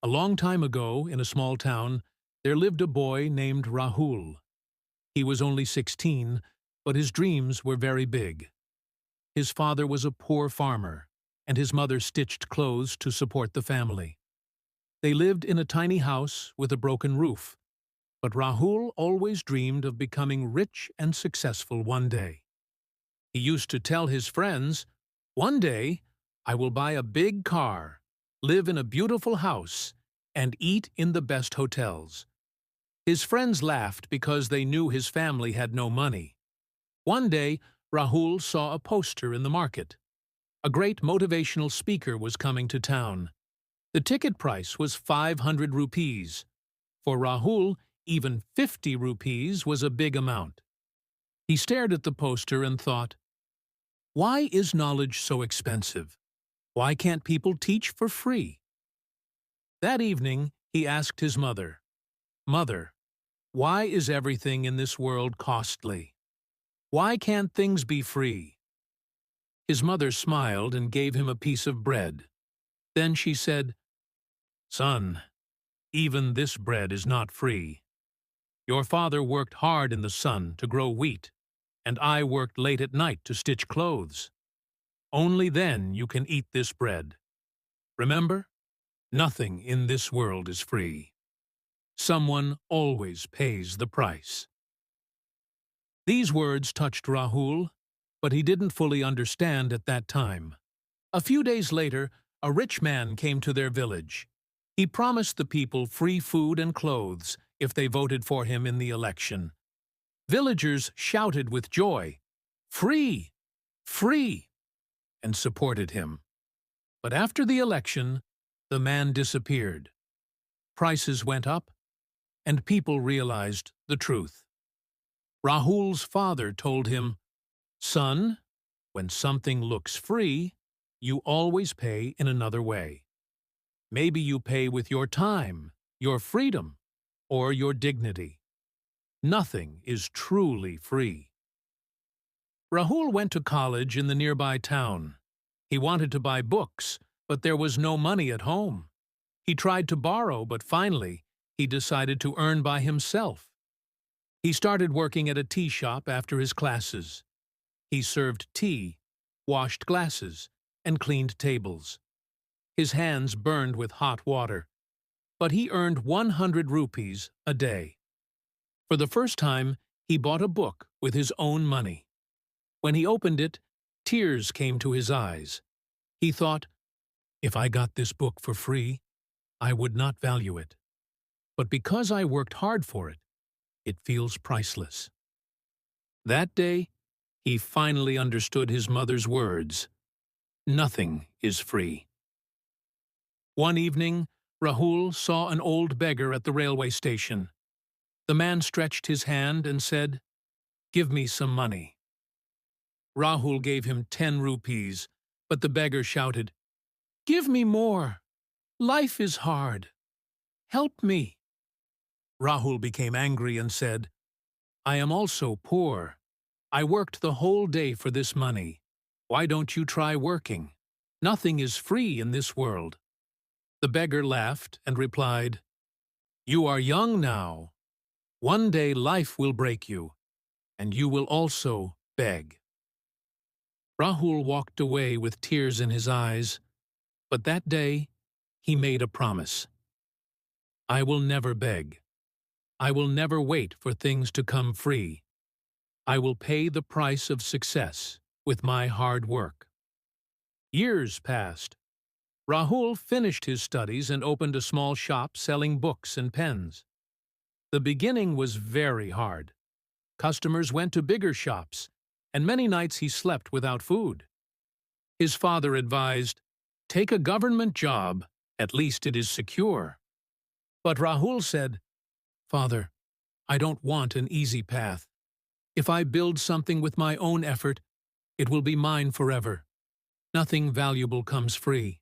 A long time ago, in a small town, there lived a boy named Rahul. He was only 16, but his dreams were very big. His father was a poor farmer, and his mother stitched clothes to support the family. They lived in a tiny house with a broken roof, but Rahul always dreamed of becoming rich and successful one day. He used to tell his friends, "One day, I will buy a big car, live in a beautiful house, and eat in the best hotels." His friends laughed because they knew his family had no money. One day, Rahul saw a poster in the market. A great motivational speaker was coming to town. The ticket price was 500 rupees. For Rahul, even 50 rupees was a big amount. He stared at the poster and thought, "Why is knowledge so expensive? Why can't people teach for free?" That evening, he asked his mother, "Mother, why is everything in this world costly? Why can't things be free?" His mother smiled and gave him a piece of bread. Then she said, "Son, even this bread is not free. Your father worked hard in the sun to grow wheat, and I worked late at night to stitch clothes. Only then you can eat this bread. Remember, nothing in this world is free. Someone always pays the price." These words touched Rahul, but he didn't fully understand at that time. A few days later, a rich man came to their village. He promised the people free food and clothes if they voted for him in the election. Villagers shouted with joy, "Free! Free!" and supported him. But after the election, the man disappeared. Prices went up, and people realized the truth. Rahul's father told him, "Son, when something looks free, you always pay in another way. Maybe you pay with your time, your freedom, or your dignity. Nothing is truly free." Rahul went to college in the nearby town. He wanted to buy books, but there was no money at home. He tried to borrow, but finally, he decided to earn by himself. He started working at a tea shop after his classes. He served tea, washed glasses, and cleaned tables. His hands burned with hot water, but he earned 100 rupees a day. For the first time, he bought a book with his own money. When he opened it, tears came to his eyes. He thought, "If I got this book for free, I would not value it. But because I worked hard for it, it feels priceless." That day, he finally understood his mother's words. Nothing is free. One evening, Rahul saw an old beggar at the railway station. The man stretched his hand and said, "Give me some money." Rahul gave him 10 rupees, but the beggar shouted, "Give me more! Life is hard. Help me." Rahul became angry and said, "I am also poor. I worked the whole day for this money. Why don't you try working? Nothing is free in this world." The beggar laughed and replied, "You are young now. One day life will break you, and you will also beg." Rahul walked away with tears in his eyes, but that day he made a promise. "I will never beg. I will never wait for things to come free. I will pay the price of success with my hard work." Years passed. Rahul finished his studies and opened a small shop selling books and pens. The beginning was very hard. Customers went to bigger shops, and many nights he slept without food. His father advised, "Take a government job, at least it is secure." But Rahul said, "Father, I don't want an easy path. If I build something with my own effort, it will be mine forever. Nothing valuable comes free."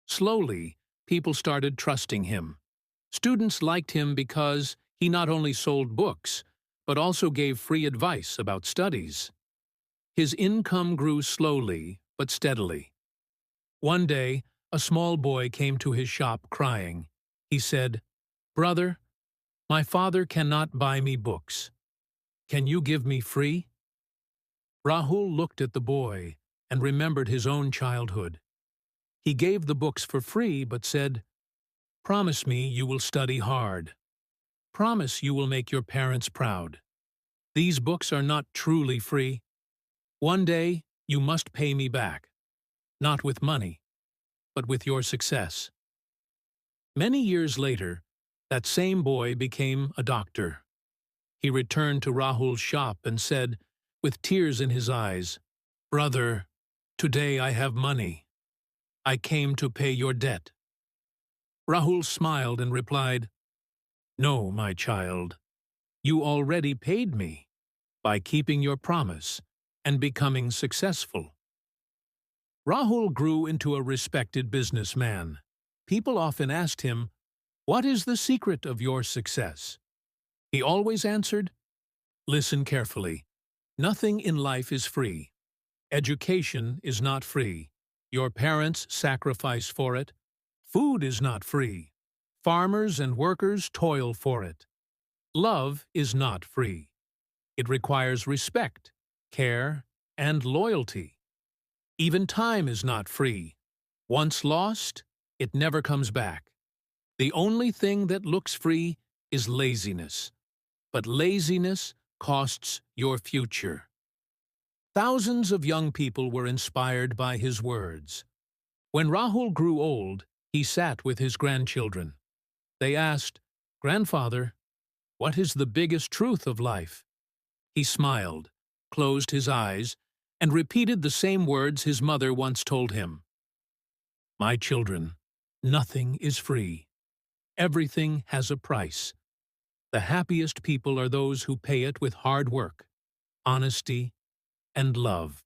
Slowly, people started trusting him. Students liked him because he not only sold books, but also gave free advice about studies. His income grew slowly but steadily. One day, A small boy came to his shop crying. He said, "Brother, my father cannot buy me books. Can you give me free?" Rahul looked at the boy and remembered his own childhood. He gave the books for free but said, "Promise me you will study hard. Promise you will make your parents proud. These books are not truly free. One day you must pay me back, not with money, but with your success." Many years later, that same boy became a doctor. He returned to Rahul's shop and said, with tears in his eyes, "Brother, today I have money. I came to pay your debt." Rahul smiled and replied, "No, my child, you already paid me by keeping your promise and becoming successful." Rahul grew into a respected businessman. People often asked him, "What is the secret of your success?" He always answered, "Listen carefully. Nothing in life is free. Education is not free. Your parents sacrifice for it. Food is not free. Farmers and workers toil for it. Love is not free. It requires respect, care, and loyalty. Even time is not free. Once lost, it never comes back. The only thing that looks free is laziness. But laziness costs your future." Thousands of young people were inspired by his words. When Rahul grew old, he sat with his grandchildren. They asked, "Grandfather, what is the biggest truth of life?" He smiled, closed his eyes, and repeated the same words his mother once told him. "My children, nothing is free. Everything has a price. The happiest people are those who pay it with hard work, honesty, and love."